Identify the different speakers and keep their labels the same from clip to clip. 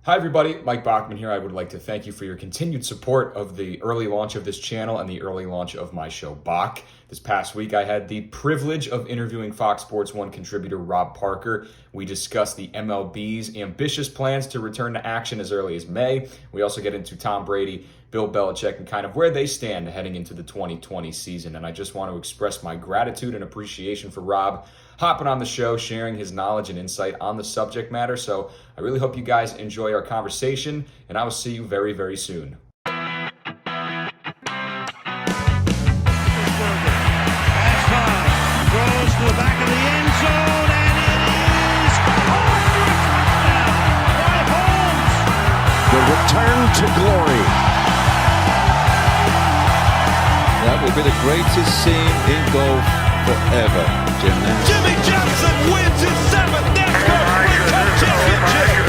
Speaker 1: Hi, everybody. Mike Bachman here. I would like to thank you for your continued support of the early launch of this channel and the early launch of my show, BACH. This past week, I had the privilege of interviewing Fox Sports 1 contributor Rob Parker. We discussed the MLB's ambitious plans to return to action as early as May. We also get into Tom Brady, Bill Belichick, and kind of where they stand heading into the 2020 season. And I just want to express my gratitude and appreciation for Rob hopping on the show, sharing his knowledge and insight on the subject matter. So I really hope you guys enjoy our conversation, and I will see you very, very soon.
Speaker 2: Throws to the back of the end zone, and it is touchdown by Holmes.
Speaker 3: The return to glory. That will be the greatest scene in golf forever, Jim Nance.
Speaker 2: Jimmy Johnson wins his seventh NASCAR Sprint Cup championship.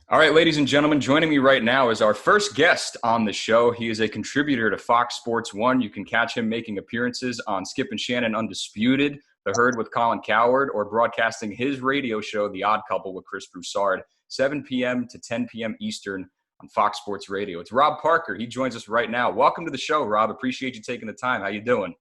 Speaker 1: All right, ladies and gentlemen, joining me right now is our first guest on the show. He is a contributor to Fox Sports 1. You can catch him making appearances on Skip and Shannon Undisputed, The Herd with Colin Cowherd, or broadcasting his radio show, The Odd Couple with Chris Broussard, 7 p.m. to 10 p.m. Eastern on Fox Sports Radio. It's Rob Parker. He joins us right now. Welcome to the show, Rob. Appreciate you taking the time. How you doing?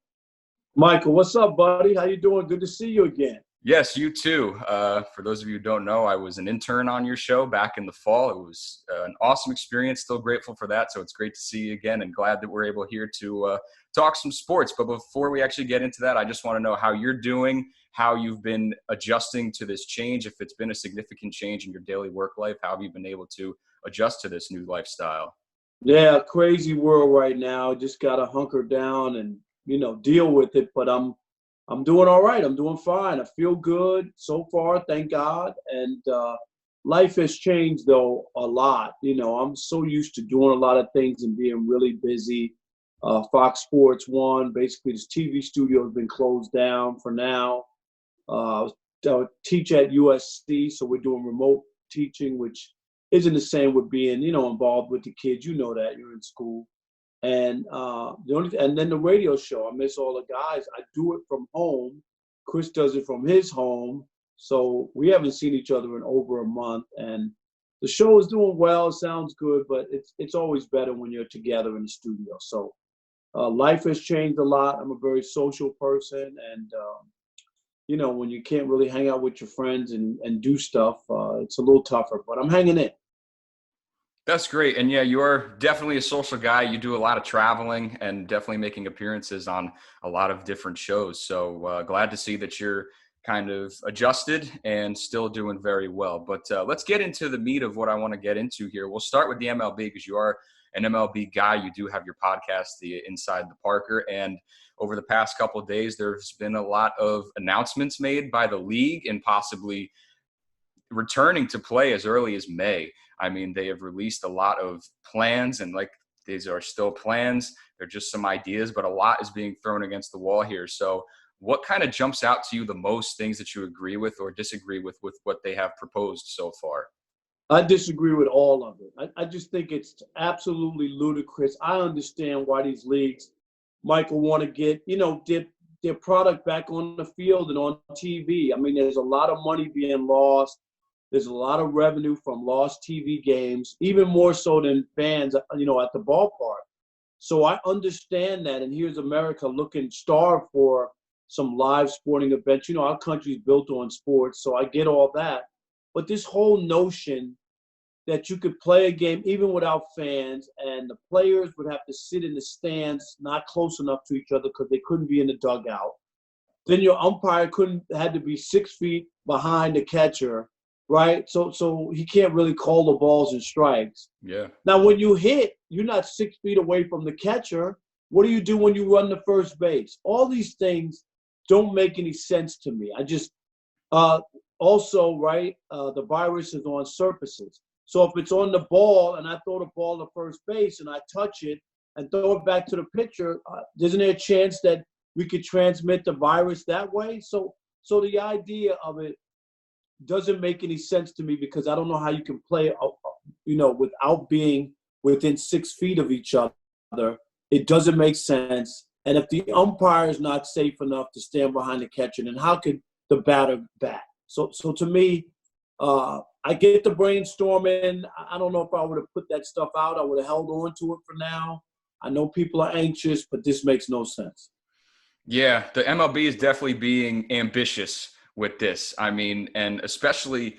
Speaker 4: Michael, what's up, buddy? How you doing? Good to see you again.
Speaker 1: Yes, you too. For those of you who don't know, I was an intern on your show back in the fall. It was an awesome experience. Still grateful for that. So it's great to see you again and glad that we're able here to talk some sports. But before we actually get into that, I just want to know how you're doing, how you've been adjusting to this change, if it's been a significant change in your daily work life. How have you been able to adjust to this new lifestyle?
Speaker 4: Yeah, crazy world right now. Just got to hunker down and, deal with it. But I'm doing all right. I'm doing fine. I feel good so far, thank God. And life has changed, though, a lot. I'm so used to doing a lot of things and being really busy. Fox Sports 1, basically this TV studio has been closed down for now. I teach at USC, so we're doing remote teaching, which isn't the same with being, involved with the kids. You know that. You're in school. And and then the radio show, I miss all the guys. I do it from home. Chris does it from his home. So we haven't seen each other in over a month. And the show is doing well. It sounds good, but it's always better when you're together in the studio. So life has changed a lot. I'm a very social person. And, when you can't really hang out with your friends and do stuff, it's a little tougher. But I'm hanging in.
Speaker 1: That's great. And yeah, you're definitely a social guy. You do a lot of traveling and definitely making appearances on a lot of different shows. So glad to see that you're kind of adjusted and still doing very well. But let's get into the meat of what I want to get into here. We'll start with the MLB because you are an MLB guy. You do have your podcast, the Inside the Parker. And over the past couple of days, there's been a lot of announcements made by the league and possibly returning to play as early as May. I mean, they have released a lot of plans, and these are still plans. They're just some ideas, but a lot is being thrown against the wall here. So what kind of jumps out to you the most, things that you agree with or disagree with what they have proposed so far?
Speaker 4: I disagree with all of it. I just think it's absolutely ludicrous. I understand why these leagues, Michael, want to get, their product back on the field and on TV. I mean, there's a lot of money being lost. There's a lot of revenue from lost TV games, even more so than fans, at the ballpark. So I understand that. And here's America looking starved for some live sporting events. Our country's built on sports, so I get all that. But this whole notion that you could play a game even without fans and the players would have to sit in the stands not close enough to each other because they couldn't be in the dugout. Then your umpire had to be 6 feet behind the catcher. Right, so he can't really call the balls and strikes.
Speaker 1: Yeah.
Speaker 4: Now, when you hit, you're not 6 feet away from the catcher. What do you do when you run to first base? All these things don't make any sense to me. I just also, right, the virus is on surfaces. So if it's on the ball and I throw the ball to first base and I touch it and throw it back to the pitcher, isn't there a chance that we could transmit the virus that way? So the idea of it doesn't make any sense to me because I don't know how you can play, without being within 6 feet of each other. It doesn't make sense. And if the umpire is not safe enough to stand behind the catcher, then how could the batter back. So to me, I get the brainstorming. I don't know if I would have put that stuff out. I would have held on to it for now. I know people are anxious, but this makes no sense.
Speaker 1: Yeah, the MLB is definitely being ambitious with this. I mean, and especially,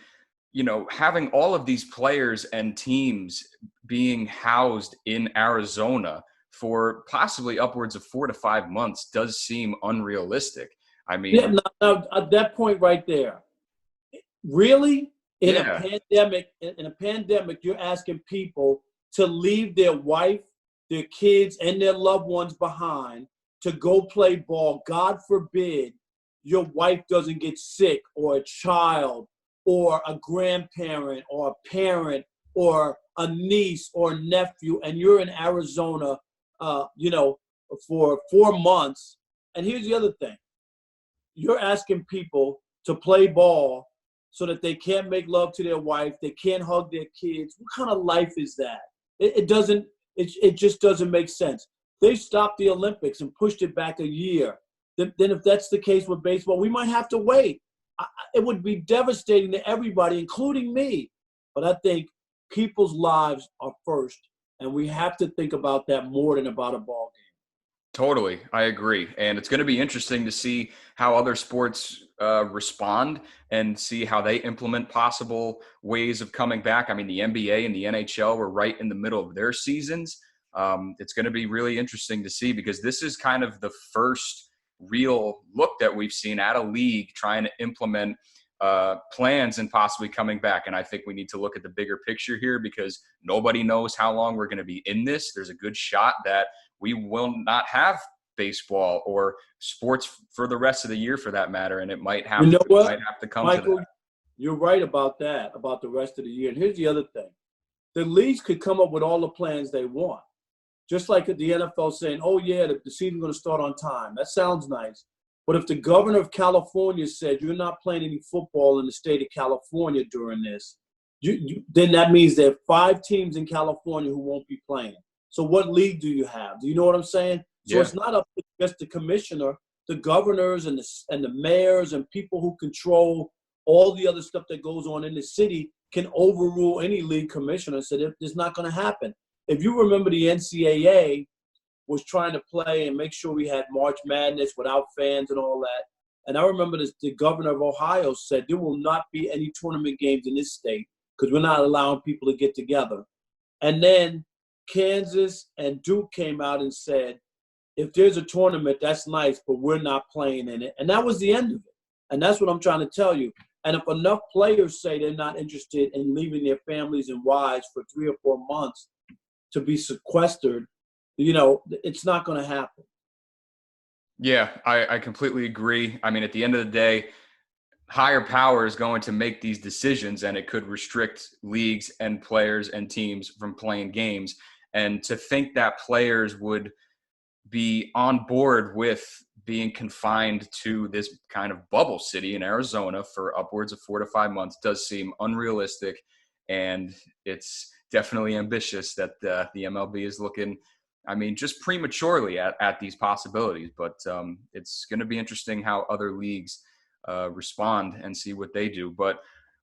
Speaker 1: having all of these players and teams being housed in Arizona for possibly upwards of 4 to 5 months does seem unrealistic. I
Speaker 4: Yeah,
Speaker 1: mean,
Speaker 4: now at that point right there, really,
Speaker 1: yeah,
Speaker 4: in a pandemic, you're asking people to leave their wife, their kids, and their loved ones behind to go play ball. God forbid your wife doesn't get sick, or a child, or a grandparent, or a parent, or a niece or nephew, and you're in Arizona, for 4 months. And here's the other thing: you're asking people to play ball so that they can't make love to their wife, they can't hug their kids. What kind of life is that? It doesn't. It just doesn't make sense. They stopped the Olympics and pushed it back a year. Then if that's the case with baseball, we might have to wait. It would be devastating to everybody, including me. But I think people's lives are first, and we have to think about that more than about a ball game.
Speaker 1: totally. I agree. And it's going to be interesting to see how other sports respond and see how they implement possible ways of coming back. I mean, the NBA and the NHL were right in the middle of their seasons. It's going to be really interesting to see, because this is kind of the first real look that we've seen at a league trying to implement plans and possibly coming back. And I think we need to look at the bigger picture here, because nobody knows how long we're going to be in this. There's a good shot that we will not have baseball or sports for the rest of the year, for that matter. And it might have,
Speaker 4: You know what,
Speaker 1: might have to come
Speaker 4: Michael?
Speaker 1: to that.
Speaker 4: You're right about that, about the rest of the year. And here's the other thing: the leagues could come up with all the plans they want. Just like the NFL saying, oh, yeah, the season's going to start on time. That sounds nice. But if the governor of California said you're not playing any football in the state of California during this, then that means there are 5 teams in California who won't be playing. So what league do you have? Do you know what I'm saying? So
Speaker 1: Yeah.
Speaker 4: it's not up to just the commissioner, the governors and the mayors and people who control all the other stuff that goes on in the city can overrule any league commissioner and say it's not going to happen. If you remember, the NCAA was trying to play and make sure we had March Madness without fans and all that. And I remember the governor of Ohio said there will not be any tournament games in this state because we're not allowing people to get together. And then Kansas and Duke came out and said, if there's a tournament, that's nice, but we're not playing in it. And that was the end of it. And that's what I'm trying to tell you. And if enough players say they're not interested in leaving their families and wives for 3 or 4 months to be sequestered, it's not going to happen.
Speaker 1: Yeah, I completely agree. I mean, at the end of the day, higher power is going to make these decisions, and it could restrict leagues and players and teams from playing games. And to think that players would be on board with being confined to this kind of bubble city in Arizona for upwards of 4 to 5 months does seem unrealistic. And it's definitely ambitious that the MLB is looking, I mean, just prematurely at these possibilities. But it's going to be interesting how other leagues respond and see what they do. But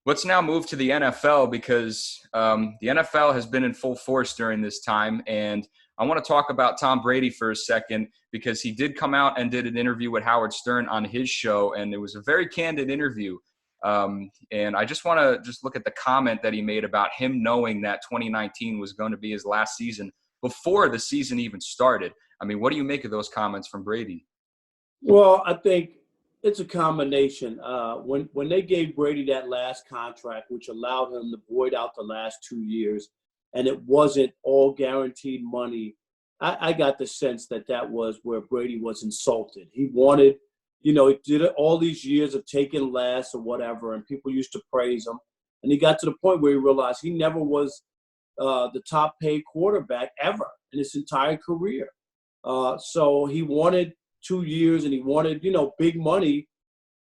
Speaker 1: let's now move to the NFL, because the NFL has been in full force during this time. And I want to talk about Tom Brady for a second, because he did come out and did an interview with Howard Stern on his show, and it was a very candid interview. And I just want to look at the comment that he made about him knowing that 2019 was going to be his last season before the season even started. I mean, what do you make of those comments from Brady?
Speaker 4: Well, I think it's a combination. When they gave Brady that last contract, which allowed him to void out the last 2 years, and it wasn't all guaranteed money, I got the sense that was where Brady was insulted. He wanted, he did it all these years of taking less or whatever, and people used to praise him. And he got to the point where he realized he never was the top paid quarterback ever in his entire career. So he wanted 2 years, and he wanted, big money.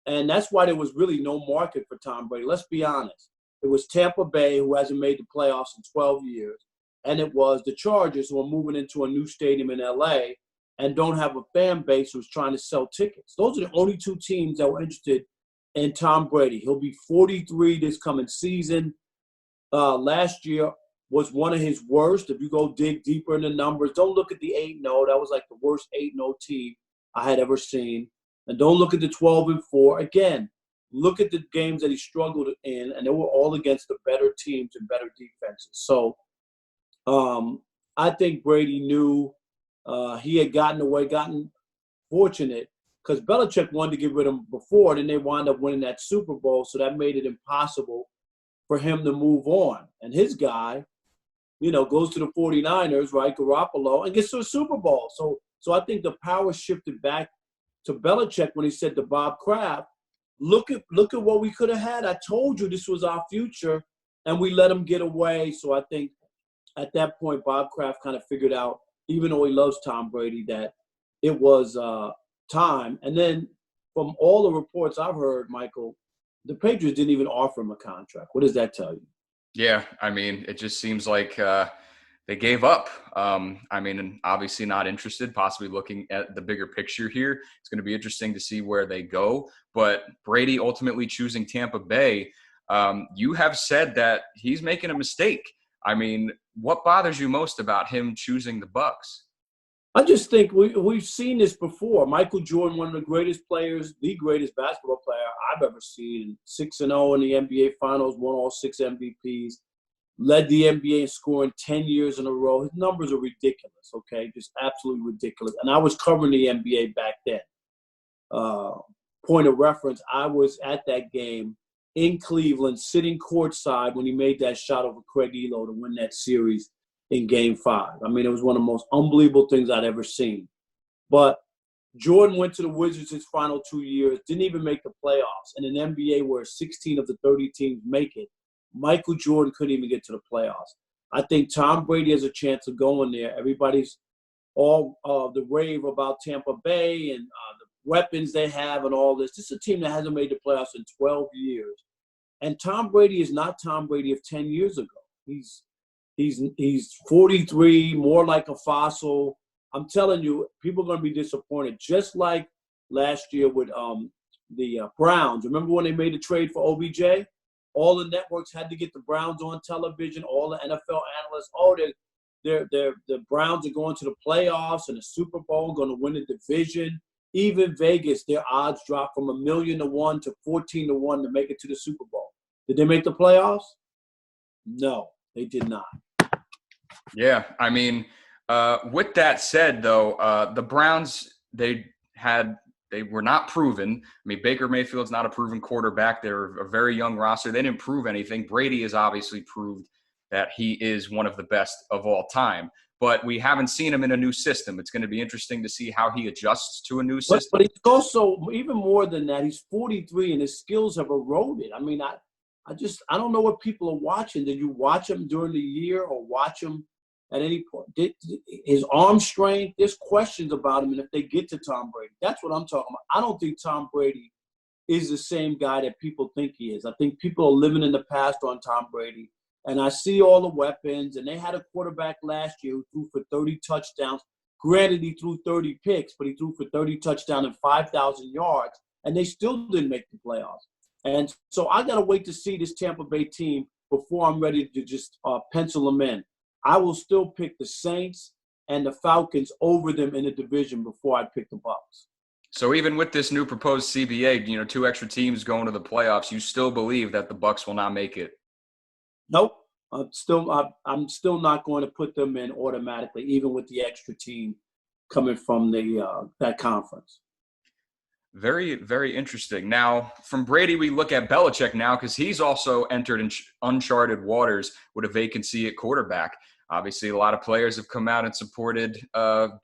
Speaker 4: And that's why there was really no market for Tom Brady. Let's be honest. It was Tampa Bay, who hasn't made the playoffs in 12 years. And it was the Chargers, who are moving into a new stadium in L.A. and don't have a fan base who's trying to sell tickets. Those are the only 2 teams that were interested and Tom Brady. He'll be 43 this coming season. Last year was one of his worst. If you go dig deeper in the numbers, don't look at the 8-0. That was like the worst 8-0 team I had ever seen. And don't look at the 12-4. Again, look at the games that he struggled in, and they were all against the better teams and better defenses. So I think Brady knew he had gotten fortunate, because Belichick wanted to get rid of him before, then they wound up winning that Super Bowl, so that made it impossible for him to move on. And his guy, goes to the 49ers, right, Garoppolo, and gets to a Super Bowl. So I think the power shifted back to Belichick when he said to Bob Kraft, look at what we could have had. I told you this was our future, and we let him get away. So I think at that point, Bob Kraft kind of figured out, even though he loves Tom Brady, that it was time. And then from all the reports I've heard, Michael, the Patriots didn't even offer him a contract. What does that tell you?
Speaker 1: Yeah, I mean, it just seems like they gave up. And obviously not interested, possibly looking at the bigger picture here. It's going to be interesting to see where they go. But Brady ultimately choosing Tampa Bay, you have said that he's making a mistake. I mean, what bothers you most about him choosing the Bucs?
Speaker 4: I just think we've seen this before. Michael Jordan, one of the greatest players, the greatest basketball player I've ever seen, 6-0 in the NBA Finals, won all 6 MVPs, led the NBA in scoring 10 years in a row. His numbers are ridiculous, okay, just absolutely ridiculous. And I was covering the NBA back then. Point of reference, I was at that game in Cleveland, sitting courtside when he made that shot over Craig Elo to win that series in Game 5. I mean, it was one of the most unbelievable things I'd ever seen. But Jordan went to the Wizards his final 2 years, didn't even make the playoffs. In an NBA where 16 of the 30 teams make it, Michael Jordan couldn't even get to the playoffs. I think Tom Brady has a chance of going there. Everybody's all the rave about Tampa Bay and the weapons they have and all this. This is a team that hasn't made the playoffs in 12 years. And Tom Brady is not Tom Brady of 10 years ago. He's 43, more like a fossil. I'm telling you, people are going to be disappointed. Just like last year with the Browns. Remember when they made the trade for OBJ? All the networks had to get the Browns on television. All the NFL analysts, the Browns are going to the playoffs and the Super Bowl, going to win the division. Even Vegas, their odds dropped from 1,000,000 to 1 to 14 to 1 to make it to the Super Bowl. Did they make the playoffs? No, they did not.
Speaker 1: Yeah, I mean, with that said, though, the Browns, they were not proven. I mean, Baker Mayfield's not a proven quarterback. They're a very young roster. They didn't prove anything. Brady has obviously proved that he is one of the best of all time. But we haven't seen him in a new system. It's going to be interesting to see how he adjusts to a new system.
Speaker 4: But he's also, even more than that, he's 43 and his skills have eroded. I mean, I don't know what people are watching. Did you watch him during the year or watch him at any point? His arm strength, there's questions about him. And if they get to Tom Brady, that's what I'm talking about. I don't think Tom Brady is the same guy that people think he is. I think people are living in the past on Tom Brady. And I see all the weapons. And they had a quarterback last year who threw for 30 touchdowns. Granted, he threw 30 picks, but he threw for 30 touchdowns and 5,000 yards. And they still didn't make the playoffs. And so I got to wait to see this Tampa Bay team before I'm ready to just pencil them in. I will still pick the Saints and the Falcons over them in the division before I pick the Bucs.
Speaker 1: So even with this new proposed CBA, 2 extra teams going to the playoffs, you still believe that the Bucs will not make it?
Speaker 4: Nope. I'm still not going to put them in automatically, even with the extra team coming from that conference.
Speaker 1: Very, very interesting. Now, from Brady, we look at Belichick now because he's also entered in uncharted waters with a vacancy at quarterback. Obviously, a lot of players have come out and supported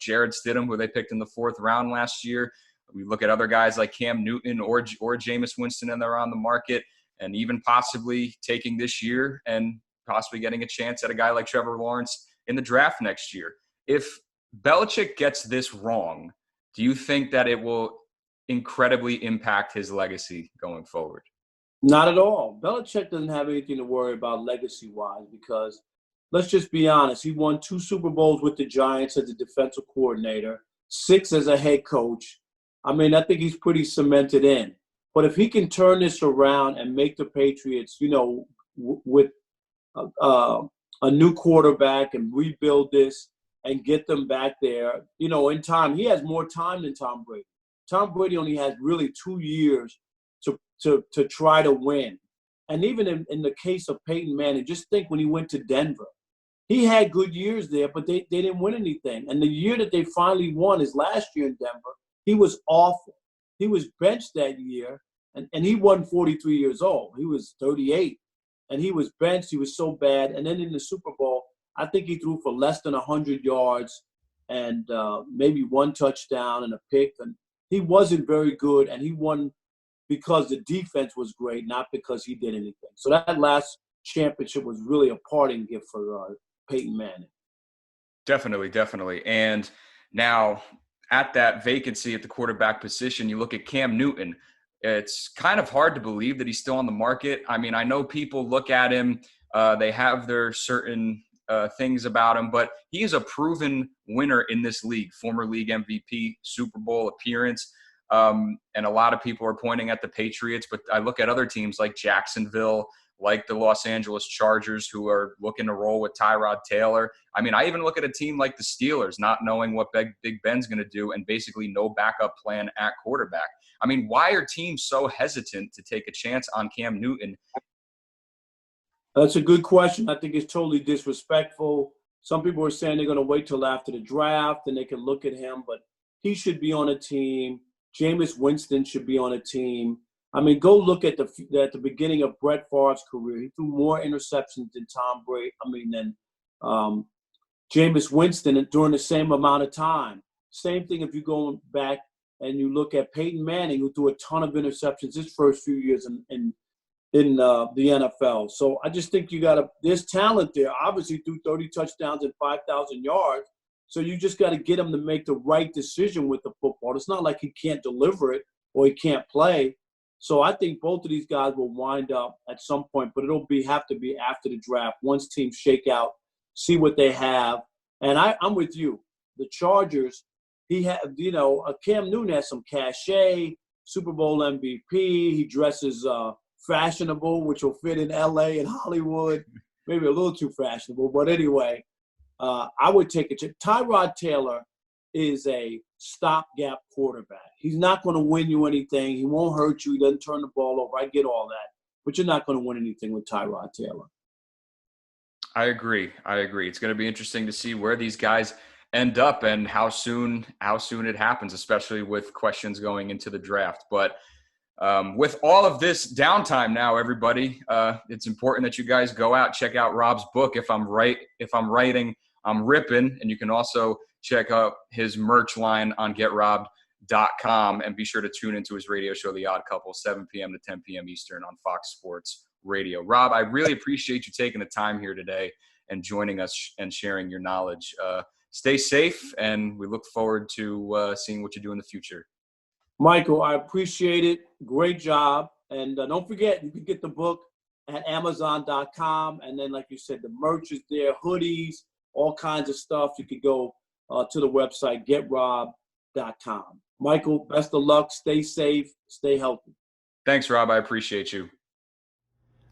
Speaker 1: Jarrett Stidham, who they picked in the 4th round last year. We look at other guys like Cam Newton or Jameis Winston, and they're on the market, and even possibly taking this year and possibly getting a chance at a guy like Trevor Lawrence in the draft next year. If Belichick gets this wrong, do you think that it will incredibly impact his legacy going forward?
Speaker 4: Not at all. Belichick doesn't have anything to worry about legacy-wise because, let's just be honest, he won 2 Super Bowls with the Giants as a defensive coordinator, 6 as a head coach. I mean, I think he's pretty cemented in. But if he can turn this around and make the Patriots, with a new quarterback and rebuild this and get them back there, in time, he has more time than Tom Brady. Tom Brady only has really 2 years to try to win. And even in the case of Peyton Manning, just think when he went to Denver. He had good years there, but they didn't win anything. And the year that they finally won is last year in Denver. He was awful. He was benched that year, and he wasn't 43 years old. He was 38, and he was benched. He was so bad. And then in the Super Bowl, I think he threw for less than 100 yards and maybe 1 touchdown and a pick. And he wasn't very good, and he won because the defense was great, not because he did anything. So that last championship was really a parting gift for Peyton Manning.
Speaker 1: Definitely. And now at that vacancy at the quarterback position, you look at Cam Newton. It's kind of hard to believe that he's still on the market. I mean, I know people look at him. They have their certain things about him, but he is a proven winner in this league, former league MVP, Super Bowl appearance. And a lot of people are pointing at the Patriots, but I look at other teams like Jacksonville, like the Los Angeles Chargers, who are looking to roll with Tyrod Taylor. I mean, I even look at a team like the Steelers, not knowing what Big Ben's going to do and basically no backup plan at quarterback. I mean, why are teams so hesitant to take a chance on Cam Newton?
Speaker 4: That's a good question. I think it's totally disrespectful. Some people are saying they're going to wait till after the draft and they can look at him, but he should be on a team. Jameis Winston should be on a team. I mean, go look at the beginning of Brett Favre's career. He threw more interceptions than Tom Brady. Than Jameis Winston during the same amount of time. Same thing if you go back and you look at Peyton Manning, who threw a ton of interceptions his first few years in the NFL. So I just think there's talent there. Obviously, threw 30 touchdowns and 5,000 yards. So you just got to get him to make the right decision with the football. It's not like he can't deliver it or he can't play. So I think both of these guys will wind up at some point, but it'll have to be after the draft. Once teams shake out, see what they have. And I'm with you. The Chargers, Cam Newton has some cachet, Super Bowl MVP. He dresses fashionable, which will fit in L.A. and Hollywood. Maybe a little too fashionable, but anyway, I would take it. Tyrod Taylor is a stopgap quarterback. He's not going to win you anything. He won't hurt you. He doesn't turn the ball over. I get all that. But you're not going to win anything with Tyrod Taylor.
Speaker 1: I agree. It's going to be interesting to see where these guys end up and how soon it happens, especially with questions going into the draft. But with all of this downtime now, everybody, it's important that you guys go out, check out Rob's book. If I'm writing, I'm ripping. And you can also check out his merch line on GetRobbed.com and be sure to tune into his radio show, The Odd Couple, 7 p.m. to 10 p.m. Eastern on Fox Sports Radio. Rob, I really appreciate you taking the time here today and joining us and sharing your knowledge. Stay safe, and we look forward to seeing what you do in the future.
Speaker 4: Michael, I appreciate it. Great job. And don't forget, you can get the book at Amazon.com. And then, like you said, the merch is there, hoodies, all kinds of stuff. You could go to the website, GetRobbed.com. Michael, best of luck. Stay safe. Stay healthy.
Speaker 1: Thanks, Rob. I appreciate you.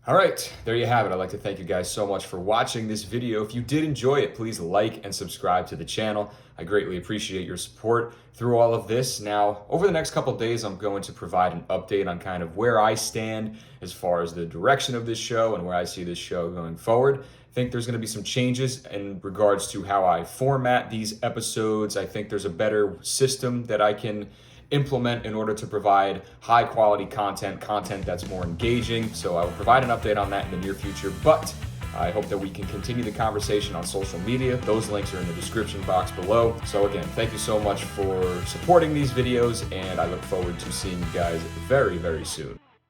Speaker 1: All right, there you have it. I'd like to thank you guys so much for watching this video. If you did enjoy it, please like and subscribe to the channel. I greatly appreciate your support through all of this. Now, over the next couple of days, I'm going to provide an update on kind of where I stand as far as the direction of this show and where I see this show going forward. I think there's going to be some changes in regards to how I format these episodes. I think there's a better system that I can implement in order to provide high quality content that's more engaging. So I will provide an update on that in the near future, but I hope that we can continue the conversation on social media. Those links are in the description box below. So again, thank you so much for supporting these videos, and I look forward to seeing you guys very, very soon.